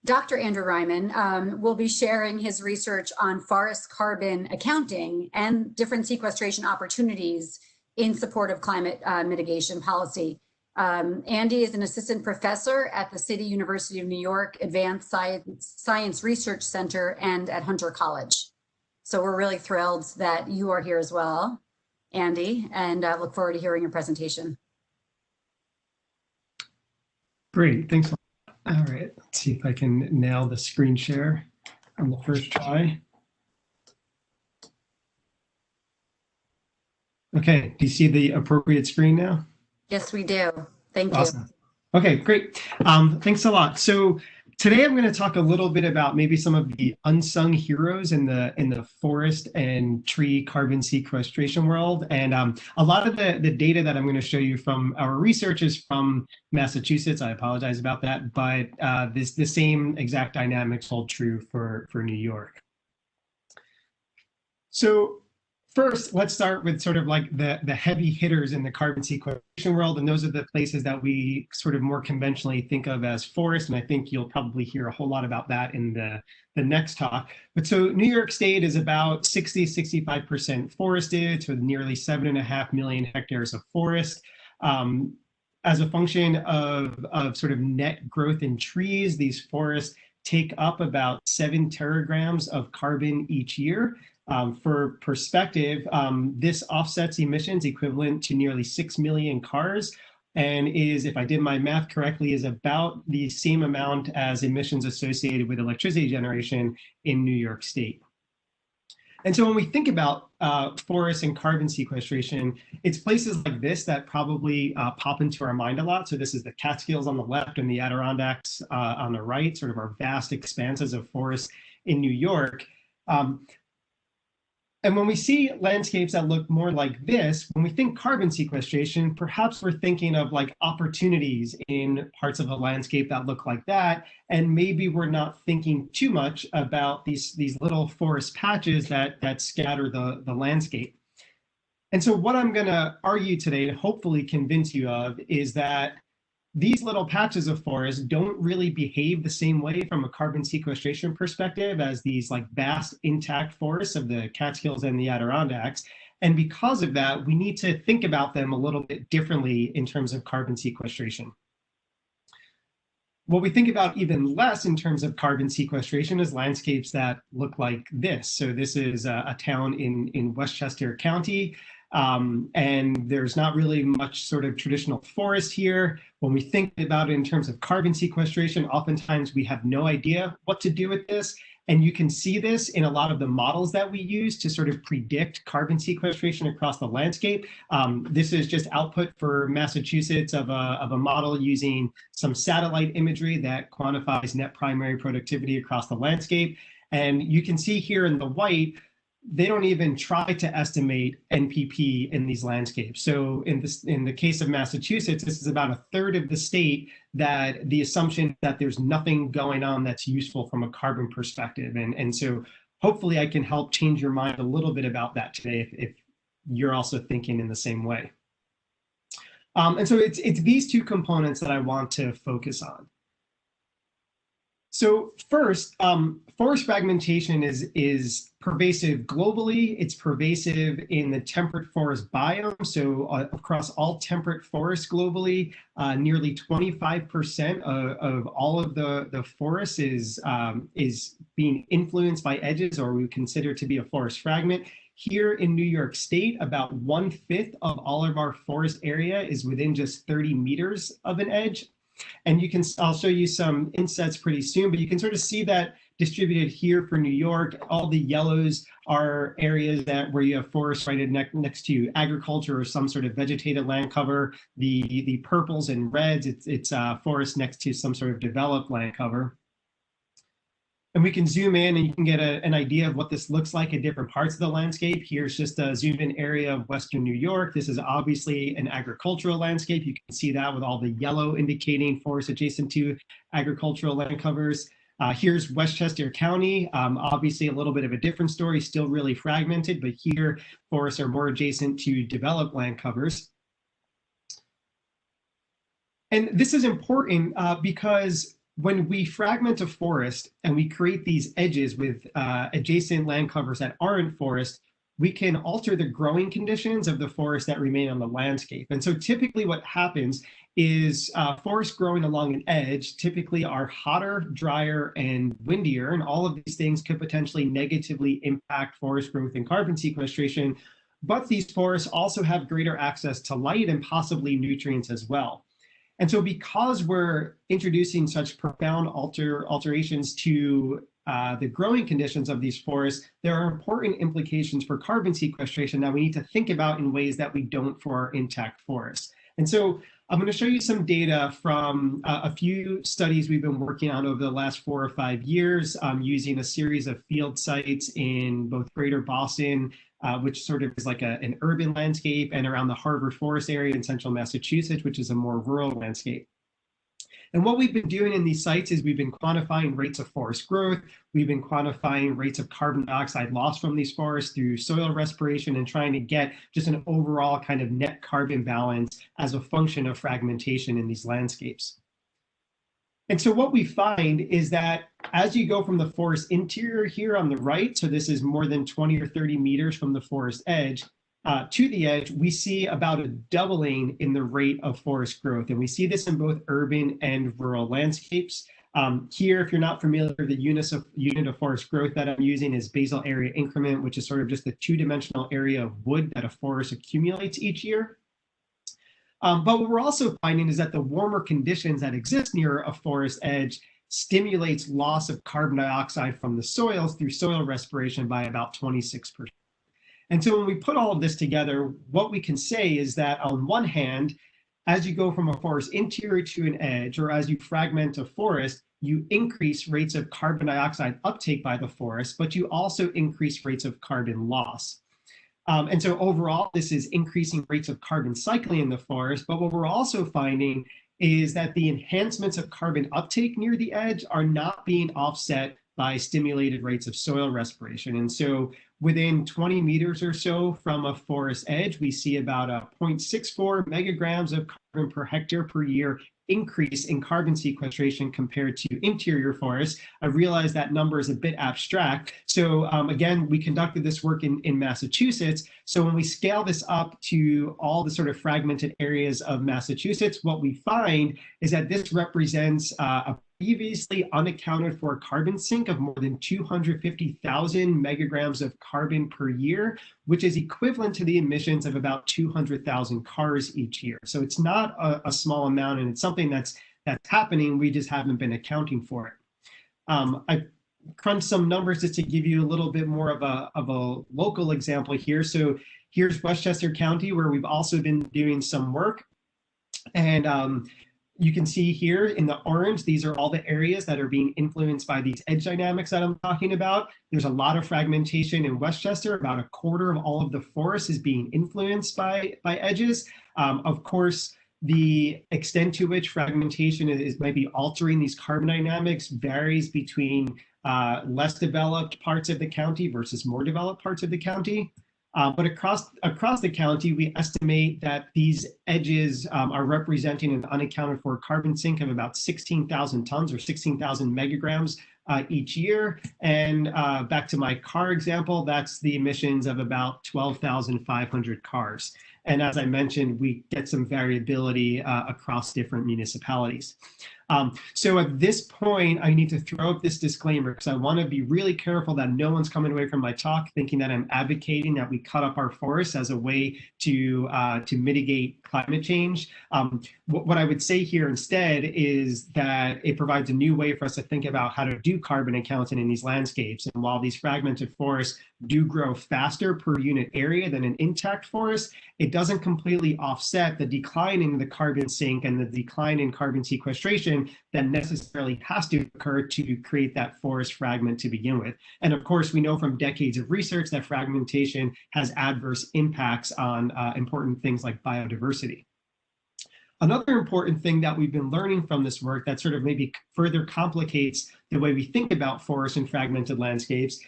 Dr. Andrew Reinmann will be sharing his research on forest carbon accounting and different sequestration opportunities in support of climate mitigation policy. Andy is an assistant professor at the City University of New York Advanced Science Research Center and at Hunter College. So we're really thrilled that you are here as well, Andy, and look forward to hearing your presentation. Great, thanks a lot. All right, let's see if I can nail the screen share on the first try. Okay, do you see the appropriate screen now? Yes, we do. Thank you. Awesome. Okay, great. Thanks a lot. So today I'm going to talk a little bit about maybe some of the unsung heroes in the forest and tree carbon sequestration world. And a lot of the data that I'm going to show you from our research is from Massachusetts. I apologize about that, but the same exact dynamics hold true for New York. So first, let's start with sort of like the heavy hitters in the carbon sequestration world. And those are the places that we sort of more conventionally think of as forest. And I think you'll probably hear a whole lot about that in the next talk. But so New York State is about 65% forested, so nearly 7.5 million hectares of forest. As a function of sort of net growth in trees, these forests take up about 7 teragrams of carbon each year. For perspective, this offsets emissions equivalent to nearly 6 million cars and is, if I did my math correctly, is about the same amount as emissions associated with electricity generation in New York State. And so when we think about forests and carbon sequestration, it's places like this that probably pop into our mind a lot. So this is the Catskills on the left and the Adirondacks on the right, sort of our vast expanses of forest in New York. And when we see landscapes that look more like this, when we think carbon sequestration, perhaps we're thinking of like opportunities in parts of a landscape that look like that. And maybe we're not thinking too much about these little forest patches that scatter the landscape. And so what I'm going to argue today and hopefully convince you of is that these little patches of forest don't really behave the same way from a carbon sequestration perspective as these like vast intact forests of the Catskills and the Adirondacks. And because of that, we need to think about them a little bit differently in terms of carbon sequestration. What we think about even less in terms of carbon sequestration is landscapes that look like this. So this is a town in Westchester County. And there's not really much sort of traditional forest here. When we think about it in terms of carbon sequestration, oftentimes we have no idea what to do with this. And you can see this in a lot of the models that we use to sort of predict carbon sequestration across the landscape. This is just output for Massachusetts of a model using some satellite imagery that quantifies net primary productivity across the landscape. And you can see here in the white, they don't even try to estimate NPP in these landscapes. So in the case of Massachusetts, this is about 1/3 of the state that the assumption that there's nothing going on that's useful from a carbon perspective. And so hopefully I can help change your mind a little bit about that today if you're also thinking in the same way. And so it's these two components that I want to focus on. So first, forest fragmentation is pervasive globally. It's pervasive in the temperate forest biome. So across all temperate forests globally, nearly 25% of all of the forest is being influenced by edges, or we consider to be a forest fragment. Here in New York State, about 1/5 of all of our forest area is within just 30 meters of an edge. And I'll show you some insets pretty soon, but you can sort of see that distributed here for New York. All the yellows are areas where you have forests right next to agriculture or some sort of vegetated land cover. The purples and reds, it's forest next to some sort of developed land cover. And we can zoom in and you can get an idea of what this looks like in different parts of the landscape. Here's just a zoomed in area of Western New York. This is obviously an agricultural landscape. You can see that with all the yellow indicating forests adjacent to agricultural land covers. Here's Westchester County, obviously a little bit of a different story, still really fragmented, but here forests are more adjacent to developed land covers. And this is important because when we fragment a forest and we create these edges with adjacent land covers that aren't forest, we can alter the growing conditions of the forest that remain on the landscape. And so typically what happens is forests growing along an edge typically are hotter, drier, and windier. And all of these things could potentially negatively impact forest growth and carbon sequestration. But these forests also have greater access to light and possibly nutrients as well. And so because we're introducing such profound alterations to the growing conditions of these forests, there are important implications for carbon sequestration that we need to think about in ways that we don't for our intact forests. And so I'm going to show you some data from a few studies we've been working on over the last 4 or 5 years using a series of field sites in both Greater Boston, which sort of is like an urban landscape, and around the Harvard Forest area in central Massachusetts, which is a more rural landscape. And what we've been doing in these sites is we've been quantifying rates of forest growth. We've been quantifying rates of carbon dioxide loss from these forests through soil respiration and trying to get just an overall kind of net carbon balance as a function of fragmentation in these landscapes. And so what we find is that as you go from the forest interior here on the right, so this is more than 20 or 30 meters from the forest edge, to the edge, we see about a doubling in the rate of forest growth. And we see this in both urban and rural landscapes. Here, if you're not familiar, the unit of forest growth that I'm using is basal area increment, which is sort of just the two-dimensional area of wood that a forest accumulates each year. But what we're also finding is that the warmer conditions that exist near a forest edge stimulates loss of carbon dioxide from the soils through soil respiration by about 26%. And so when we put all of this together, what we can say is that on one hand, as you go from a forest interior to an edge, or as you fragment a forest, you increase rates of carbon dioxide uptake by the forest, but you also increase rates of carbon loss. And so overall, this is increasing rates of carbon cycling in the forest. But what we're also finding is that the enhancements of carbon uptake near the edge are not being offset by stimulated rates of soil respiration. And so within 20 meters or so from a forest edge, we see about a 0.64 megagrams of carbon per hectare per year increase in carbon sequestration compared to interior forests. I realize that number is a bit abstract. So again, we conducted this work in Massachusetts. So when we scale this up to all the sort of fragmented areas of Massachusetts, what we find is that this represents a previously unaccounted for carbon sink of more than 250,000 megagrams of carbon per year, which is equivalent to the emissions of about 200,000 cars each year. So it's not a small amount, and it's something that's happening. We just haven't been accounting for it. I crunched some numbers just to give you a little bit more of a local example here. So here's Westchester County, where we've also been doing some work. And you can see here in the orange, these are all the areas that are being influenced by these edge dynamics that I'm talking about. There's a lot of fragmentation in Westchester. About a quarter of all of the forest is being influenced by edges. Of course, the extent to which fragmentation might be altering these carbon dynamics varies between less developed parts of the county versus more developed parts of the county. But across the county, we estimate that these edges are representing an unaccounted for carbon sink of about 16,000 tons or 16,000 megagrams each year. And back to my car example, that's the emissions of about 12,500 cars. And as I mentioned, we get some variability across different municipalities. So at this point, I need to throw up this disclaimer because I want to be really careful that no one's coming away from my talk thinking that I'm advocating that we cut up our forests as a way to mitigate climate change. What I would say here instead is that it provides a new way for us to think about how to do carbon accounting in these landscapes. And while these fragmented forests do grow faster per unit area than an intact forest, it doesn't completely offset the decline in the carbon sink and the decline in carbon sequestration that necessarily has to occur to create that forest fragment to begin with. And of course, we know from decades of research that fragmentation has adverse impacts on important things like biodiversity. Another important thing that we've been learning from this work that sort of maybe further complicates the way we think about forests and fragmented landscapes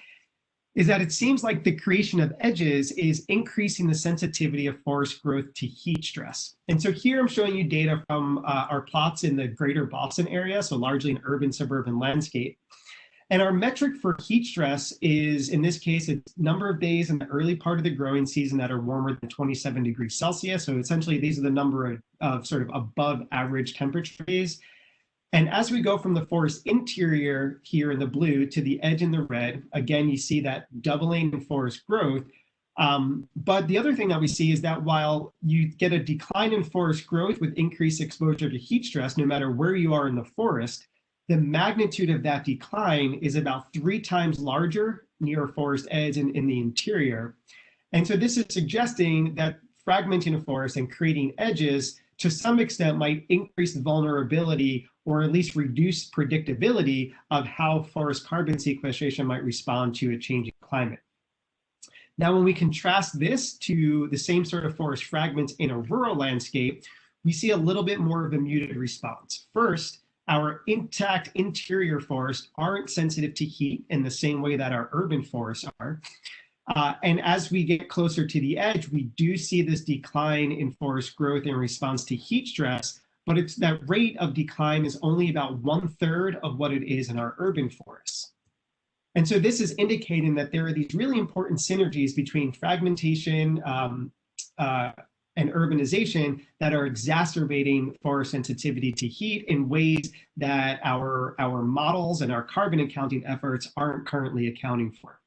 is that it seems like the creation of edges is increasing the sensitivity of forest growth to heat stress. And so here I'm showing you data from our plots in the greater Boston area, so largely an urban suburban landscape. And our metric for heat stress is, in this case, it's number of days in the early part of the growing season that are warmer than 27 degrees Celsius. So essentially, these are the number of sort of above average temperature days. And as we go from the forest interior here in the blue to the edge in the red, again, you see that doubling in forest growth. But the other thing that we see is that while you get a decline in forest growth with increased exposure to heat stress, no matter where you are in the forest, the magnitude of that decline is about 3 times larger near a forest edge in the interior. And so this is suggesting that fragmenting a forest and creating edges to some extent might increase the vulnerability or at least reduce predictability of how forest carbon sequestration might respond to a changing climate. Now, when we contrast this to the same sort of forest fragments in a rural landscape, we see a little bit more of a muted response. First, our intact interior forests aren't sensitive to heat in the same way that our urban forests are. And as we get closer to the edge, we do see this decline in forest growth in response to heat stress, but it's that rate of decline is only about 1/3 of what it is in our urban forests. And so this is indicating that there are these really important synergies between fragmentation and urbanization that are exacerbating forest sensitivity to heat in ways that our models and our carbon accounting efforts aren't currently accounting for.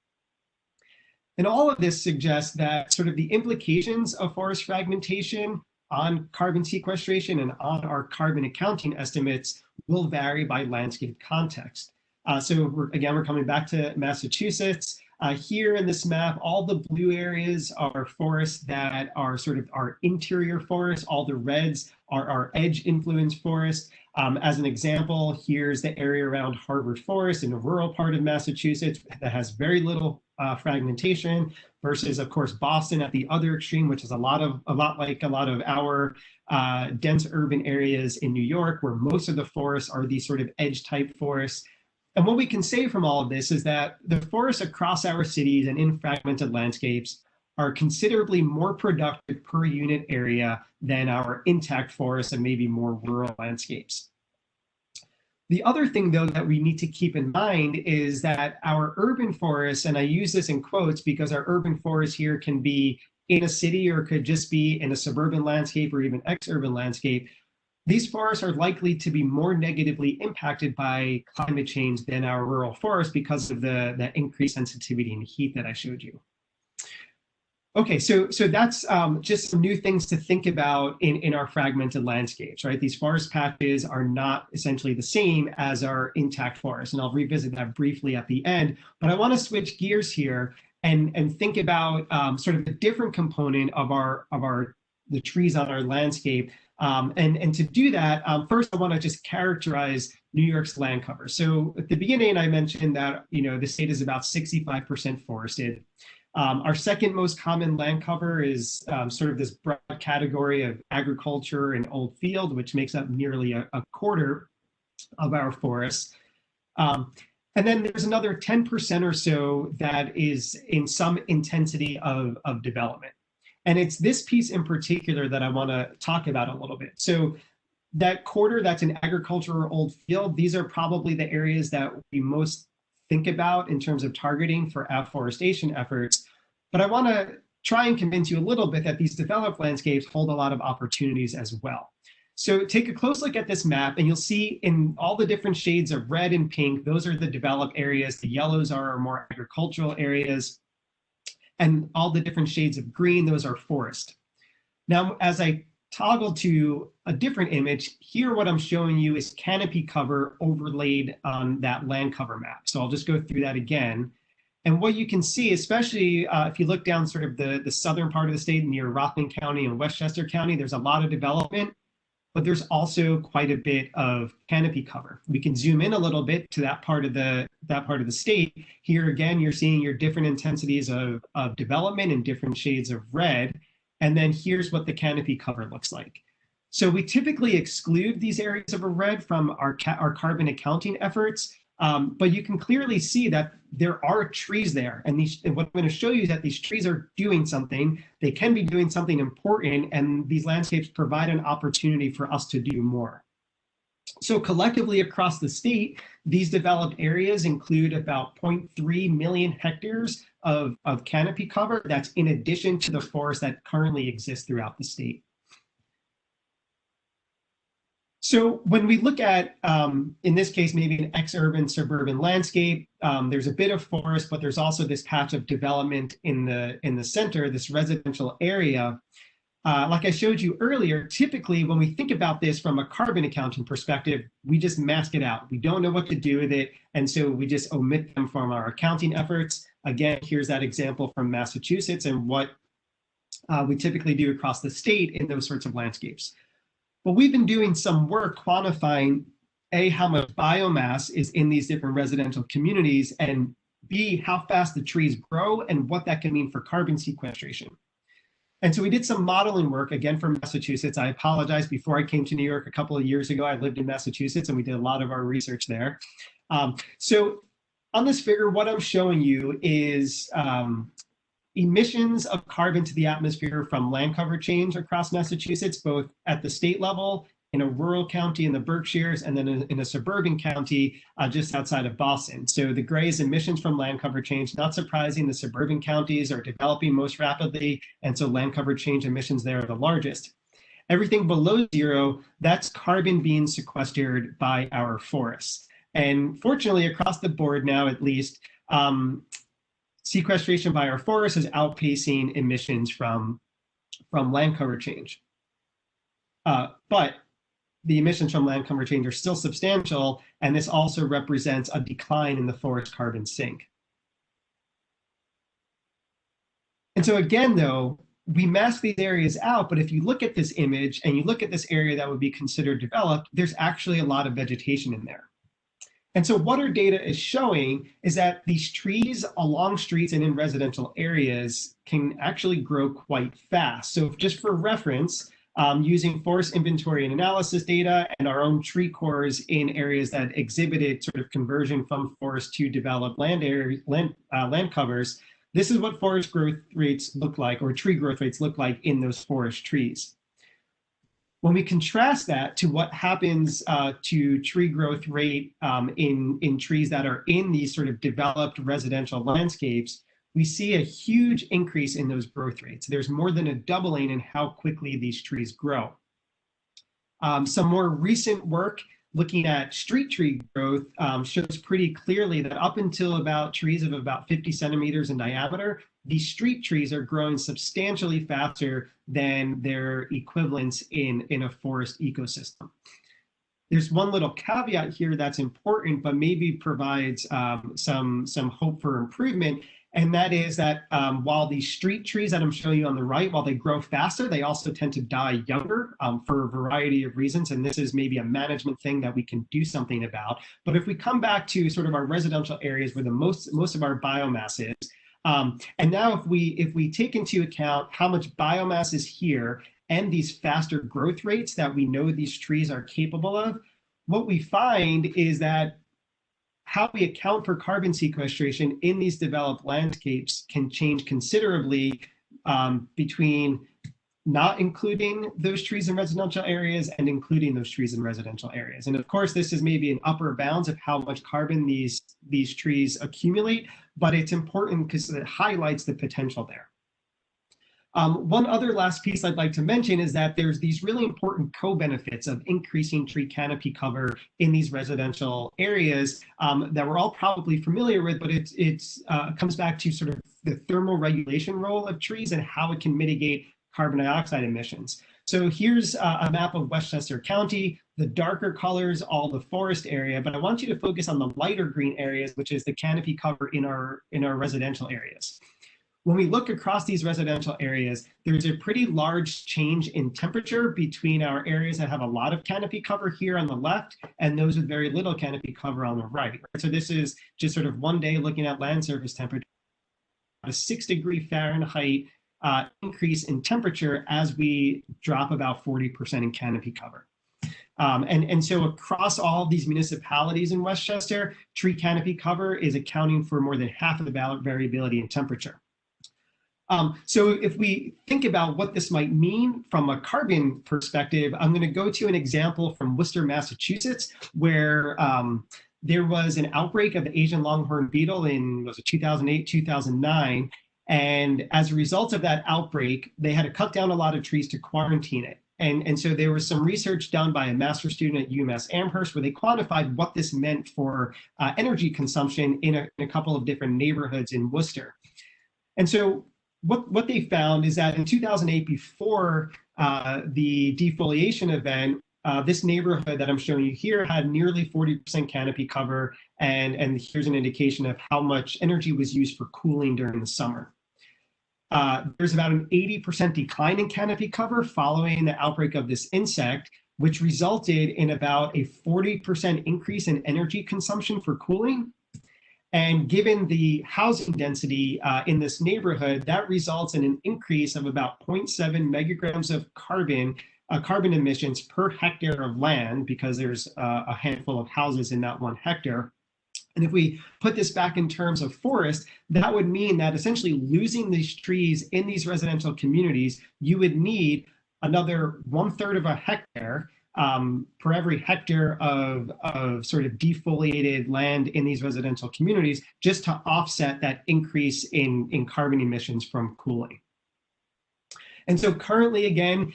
And all of this suggests that sort of the implications of forest fragmentation on carbon sequestration and on our carbon accounting estimates will vary by landscape context. So we're coming back to Massachusetts. Here in this map, all the blue areas are forests that are sort of our interior forests. All the reds are our edge influence forests. As an example, here's the area around Harvard Forest in a rural part of Massachusetts that has very little fragmentation versus, of course, Boston at the other extreme, which is a lot like a lot of our dense urban areas in New York, where most of the forests are these sort of edge type forests. And what we can say from all of this is that the forests across our cities and in fragmented landscapes are considerably more productive per unit area than our intact forests and maybe more rural landscapes. The other thing, though, that we need to keep in mind is that our urban forests, and I use this in quotes because our urban forest here can be in a city or could just be in a suburban landscape or even ex-urban landscape, these forests are likely to be more negatively impacted by climate change than our rural forests because of the increased sensitivity and heat that I showed you. Okay, so that's just some new things to think about in our fragmented landscapes, right? These forest patches are not essentially the same as our intact forests, and I'll revisit that briefly at the end. But I want to switch gears here and think about sort of the different component of the trees on our landscape. And to do that, first I want to just characterize New York's land cover. So at the beginning, I mentioned that the state is about 65% forested. Our second most common land cover is sort of this broad category of agriculture and old field, which makes up nearly a quarter of our forests. And then there's another 10% or so that is in some intensity of development. And it's this piece in particular that I want to talk about a little bit. So that quarter that's in agriculture or old field, these are probably the areas that we most think about in terms of targeting for afforestation efforts. But I want to try and convince you a little bit that these developed landscapes hold a lot of opportunities as well. So take a close look at this map and you'll see in all the different shades of red and pink, those are the developed areas. The yellows are our more agricultural areas. And all the different shades of green, those are forest. Now, as I toggle to a different image, here what I'm showing you is canopy cover overlaid on that land cover map. So I'll just go through that again. And what you can see, especially if you look down sort of the southern part of the state near Rockland County and Westchester County, there's a lot of development, but there's also quite a bit of canopy cover. We can zoom in a little bit to that part of the state. Here again, you're seeing your different intensities of development in different shades of red. And then here's what the canopy cover looks like. So we typically exclude these areas of red from our carbon accounting efforts But you can clearly see that there are trees there. And what I'm going to show you is that these trees are doing something. They can be doing something important, and these landscapes provide an opportunity for us to do more. So collectively across the state, these developed areas include about 0.3 million hectares of canopy cover. That's in addition to the forest that currently exists throughout the state. So when we look at, in this case, maybe an ex-urban suburban landscape, there's a bit of forest, but there's also this patch of development in the center, this residential area. Like I showed you earlier, typically when we think about this from a carbon accounting perspective, we just mask it out. We don't know what to do with it, and so we just omit them from our accounting efforts. Again, here's that example from Massachusetts and what we typically do across the state in those sorts of landscapes. But we've been doing some work quantifying A, how much biomass is in these different residential communities, and B, how fast the trees grow and what that can mean for carbon sequestration. And so we did some modeling work, again, from Massachusetts. I apologize, before I came to New York a couple of years ago, I lived in Massachusetts and we did a lot of our research there. So on this figure, what I'm showing you is emissions of carbon to the atmosphere from land cover change across Massachusetts, both at the state level, in a rural county in the Berkshires, and then in a suburban county just outside of Boston. So the gray is emissions from land cover change. Not surprising, the suburban counties are developing most rapidly, and so land cover change emissions there are the largest. Everything below zero, that's carbon being sequestered by our forests. And fortunately, across the board now, at least, sequestration by our forests is outpacing emissions from land cover change. But the emissions from land cover change are still substantial, and this also represents a decline in the forest carbon sink. And so again, though, we mask these areas out, but if you look at this image and you look at this area that would be considered developed, there's actually a lot of vegetation in there. And so what our data is showing is that these trees along streets and in residential areas can actually grow quite fast. So just for reference, using forest inventory and analysis data and our own tree cores in areas that exhibited sort of conversion from forest to developed land covers, this is what forest growth rates look like, or tree growth rates look like in those forest trees. When we contrast that to what happens to tree growth rate in trees that are in these sort of developed residential landscapes, we see a huge increase in those growth rates. There's more than a doubling in how quickly these trees grow. Some more recent work looking at street tree growth shows pretty clearly that up until about trees of about 50 centimeters in diameter, these street trees are growing substantially faster than their equivalents in a forest ecosystem. There's one little caveat here that's important, but maybe provides some hope for improvement. And that is that while these street trees that I'm showing you on the right, while they grow faster, they also tend to die younger for a variety of reasons. And this is maybe a management thing that we can do something about. But if we come back to sort of our residential areas where the most of our biomass is, and now if we take into account how much biomass is here and these faster growth rates that we know these trees are capable of, what we find is that how we account for carbon sequestration in these developed landscapes can change considerably between not including those trees in residential areas and including those trees in residential areas. And of course, this is maybe an upper bounds of how much carbon these trees accumulate, but it's important because it highlights the potential there. One other last piece I'd like to mention is that there's these really important co-benefits of increasing tree canopy cover in these residential areas that we're all probably familiar with, but it comes back to sort of the thermoregulation role of trees and how it can mitigate carbon dioxide emissions. So here's a map of Westchester County. The darker colors, all the forest area, but I want you to focus on the lighter green areas, which is the canopy cover in our residential areas. When we look across these residential areas, there's a pretty large change in temperature between our areas that have a lot of canopy cover here on the left and those with very little canopy cover on the right. So this is just sort of one day looking at land surface temperature, a 6-degree Fahrenheit increase in temperature as we drop about 40% in canopy cover. And so across all these municipalities in Westchester, tree canopy cover is accounting for more than half of the variability in temperature. So if we think about what this might mean from a carbon perspective, I'm going to go to an example from Worcester, Massachusetts, where there was an outbreak of the Asian longhorn beetle in, was it 2008, 2009. And as a result of that outbreak, they had to cut down a lot of trees to quarantine it. And so there was some research done by a master's student at UMass Amherst where they quantified what this meant for energy consumption in a couple of different neighborhoods in Worcester. And so what they found is that in 2008, before the defoliation event, this neighborhood that I'm showing you here had nearly 40% canopy cover, and here's an indication of how much energy was used for cooling during the summer. There's about an 80% decline in canopy cover following the outbreak of this insect, which resulted in about a 40% increase in energy consumption for cooling. And given the housing density in this neighborhood, that results in an increase of about 0.7 megagrams of carbon emissions per hectare of land, because there's a handful of houses in that 1 hectare. And if we put this back in terms of forest, that would mean that essentially losing these trees in these residential communities, you would need another 1/3 of a hectare per every hectare of sort of defoliated land in these residential communities, just to offset that increase in carbon emissions from cooling. And so currently, again,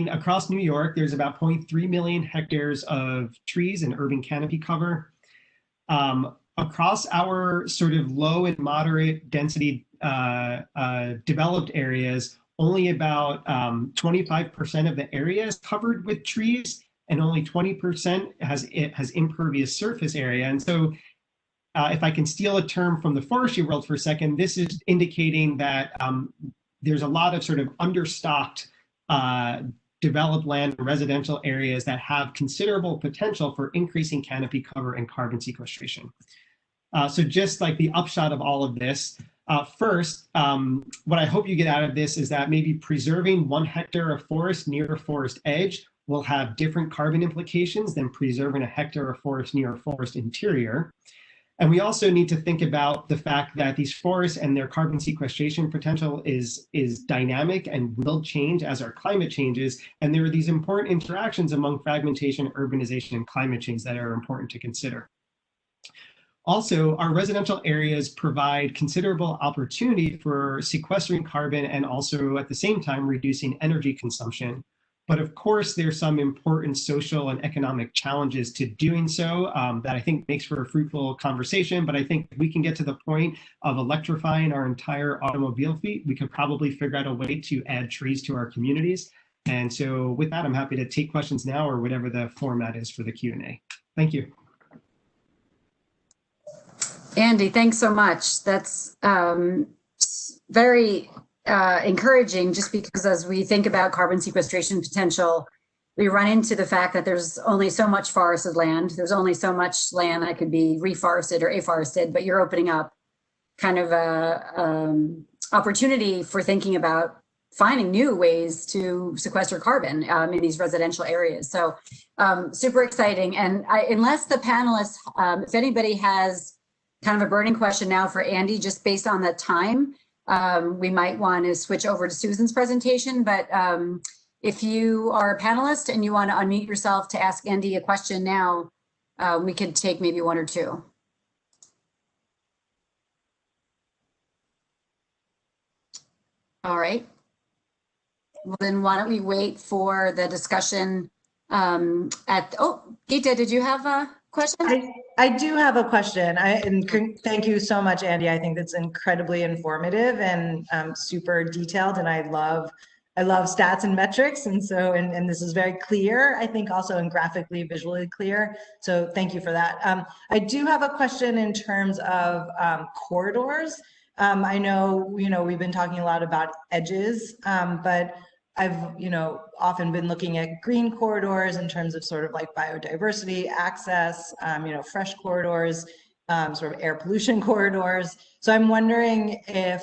across New York, there's about 0.3 million hectares of trees and urban canopy cover. Across our sort of low and moderate density developed areas, only about 25% of the area is covered with trees, and only 20% has impervious surface area. And so if I can steal a term from the forestry world for a second, this is indicating that there's a lot of sort of understocked developed land and residential areas that have considerable potential for increasing canopy cover and carbon sequestration. So just like the upshot of all of this, first, what I hope you get out of this is that maybe preserving 1 hectare of forest near a forest edge will have different carbon implications than preserving a hectare of forest near a forest interior. And we also need to think about the fact that these forests and their carbon sequestration potential is dynamic and will change as our climate changes. And there are these important interactions among fragmentation, urbanization, and climate change that are important to consider. Also, our residential areas provide considerable opportunity for sequestering carbon and also at the same time reducing energy consumption. But of course, there's some important social and economic challenges to doing so that I think makes for a fruitful conversation. But I think if we can get to the point of electrifying our entire automobile fleet, we could probably figure out a way to add trees to our communities. And so with that, I'm happy to take questions now or whatever the format is for the Q&A. Thank you. Andy, thanks so much. That's very encouraging, just because as we think about carbon sequestration potential, we run into the fact that there's only so much forested land. There's only so much land that could be reforested or afforested, but you're opening up kind of a opportunity for thinking about finding new ways to sequester carbon in these residential areas. So super exciting. And unless the panelists, if anybody has kind of a burning question now for Andy, just based on the time, we might want to switch over to Susan's presentation. But if you are a panelist and you want to unmute yourself to ask Andy a question now, we could take maybe 1 or 2. All right. Well, then why don't we wait for the discussion oh, Geeta, did you have a question? I do have a question. And thank you so much, Andy. I think that's incredibly informative and super detailed. And I love stats and metrics. And so, and this is very clear, I think also and graphically, visually clear. So thank you for that. I do have a question in terms of corridors. I know, we've been talking a lot about edges, but I've, often been looking at green corridors in terms of sort of like biodiversity, access, fresh corridors, sort of air pollution corridors. So I'm wondering if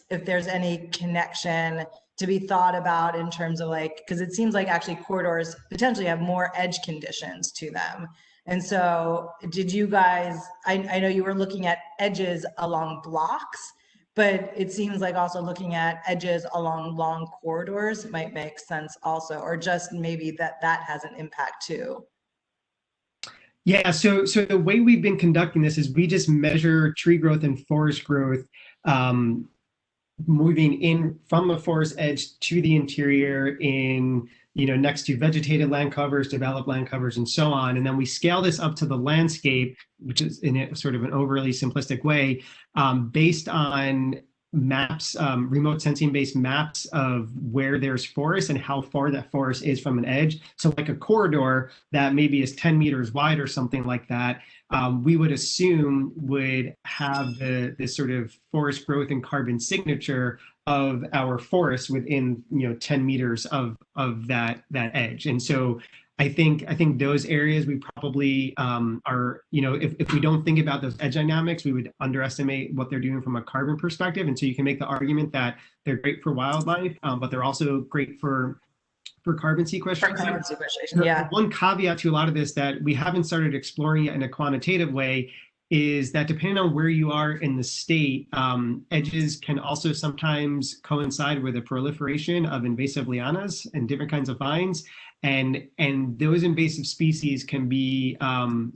there's any connection to be thought about in terms of like, because it seems like actually corridors potentially have more edge conditions to them. And so did you guys, I know you were looking at edges along blocks, but it seems like also looking at edges along long corridors might make sense also, or just maybe that has an impact too. Yeah, so the way we've been conducting this is we just measure tree growth and forest growth moving in from the forest edge to the interior in, next to vegetated land covers, developed land covers, and so on. And then we scale this up to the landscape, which is in a sort of an overly simplistic way, based on maps, remote sensing based maps of where there's forest and how far that forest is from an edge. So like a corridor that maybe is 10 meters wide or something like that, we would assume would have this sort of forest growth and carbon signature of our forest within 10 meters of that edge. And so I think those areas we probably are, if we don't think about those edge dynamics, we would underestimate what they're doing from a carbon perspective. And so you can make the argument that they're great for wildlife, but they're also great for carbon sequestration. For carbon sequestration, yeah. One caveat to a lot of this that we haven't started exploring yet in a quantitative way is that depending on where you are in the state, edges can also sometimes coincide with a proliferation of invasive lianas and different kinds of vines. And those invasive species can be, pun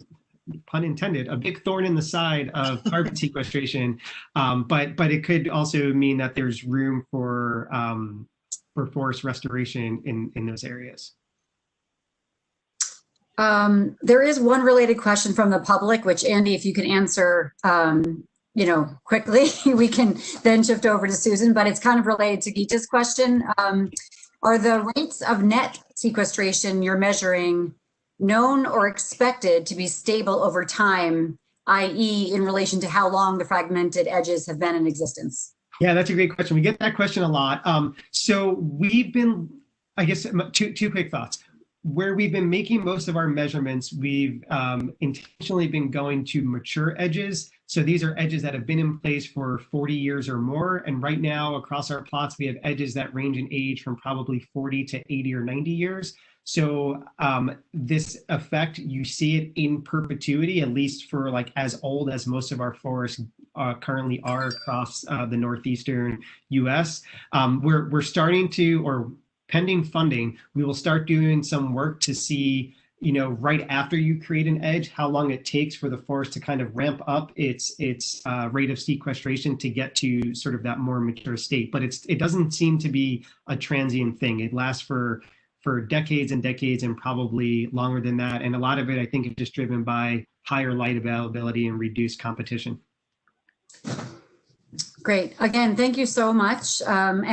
intended, a big thorn in the side of carbon sequestration. But it could also mean that there's room for forest restoration in those areas. There is one related question from the public, which Andy, if you can answer, quickly, we can then shift over to Susan, but it's kind of related to Geeta's question. Are the rates of net sequestration you're measuring known or expected to be stable over time, i.e. in relation to how long the fragmented edges have been in existence? Yeah, that's a great question. We get that question a lot. So we've been, I guess, two quick thoughts. Where we've been making most of our measurements, we've intentionally been going to mature edges. So these are edges that have been in place for 40 years or more. And right now across our plots, we have edges that range in age from probably 40 to 80 or 90 years. So this effect, you see it in perpetuity, at least for like as old as most of our forests currently are across the northeastern US. We're starting to, or pending funding, we will start doing some work to see, right after you create an edge, how long it takes for the forest to kind of ramp up its rate of sequestration to get to sort of that more mature state. But it doesn't seem to be a transient thing. It lasts for decades and decades and probably longer than that. And a lot of it, I think, is just driven by higher light availability and reduced competition. Great. Again, thank you so much.